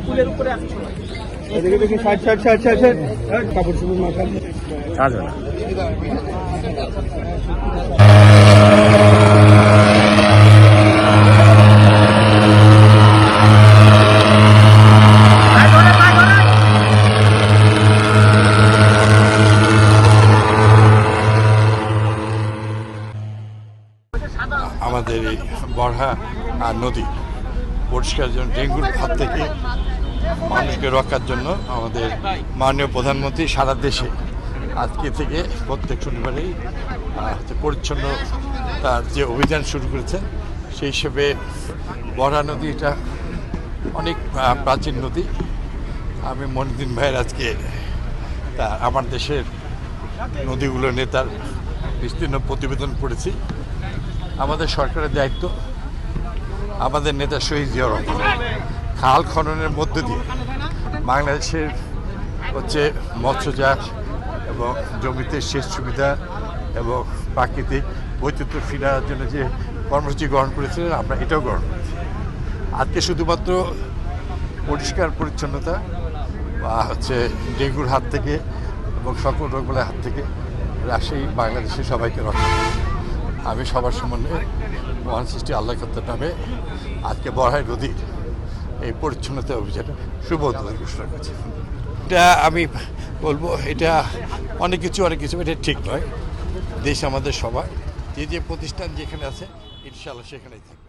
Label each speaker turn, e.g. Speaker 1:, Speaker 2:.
Speaker 1: পুলের উপরে আছে
Speaker 2: এদিকে দেখি side side side side side কাপড় চোপড় মাথা
Speaker 3: আসবে না।
Speaker 4: আমাদের এই বরহা আর নদী পরিষ্কার জন্য ডেঙ্গুর হাত থেকে মানুষকে রক্ষার জন্য আমাদের মাননীয় প্রধানমন্ত্রী সারা দেশে আজকে থেকে প্রত্যেক শনিবারেই পরিচ্ছন্ন তার যে অভিযান শুরু করেছেন সেই হিসেবে বরহা নদী এটা অনেক প্রাচীন নদী। আমি মনিদিন ভাইয়ের আজকে তা আমার দেশের নদীগুলো নিয়ে তার বিস্তীর্ণ প্রতিবেদন পড়েছি। আমাদের সরকারের দায়িত্ব আমাদের নেতা শহীদ জিয়াউর রহমান খাল খননের মধ্য দিয়ে বাংলাদেশের হচ্ছে মৎস্যচাষ এবং জমিতে সেচ সুবিধা এবং প্রাকৃতিক বৈচিত্র্য ফিরার জন্য যে কর্মসূচি গ্রহণ করেছিলেন আমরা এটাও গ্রহণ করেছি। আজকে শুধুমাত্র পরিষ্কার পরিচ্ছন্নতা বা হচ্ছে ডেঙ্গুর হাত থেকে এবং সকল রোগগুলোর হাত থেকে রাজশাহী বাংলাদেশের সবাইকে রক্ষা করে। আমি সবার সম্বন্ধে মহান সৃষ্টি আল্লাহ করতে নামে আজকে বরহাই নদীর এই পরিচ্ছন্নতা অভিযানে শুভ উদ্বোধন ঘোষণা করছি। এটা আমি বলবো এটা অনেক কিছু এটা ঠিক নয়। দেশ আমাদের সবার যে যে প্রতিষ্ঠান যেখানে আছে ইনশাআল্লাহ সেখানেই থাকবে।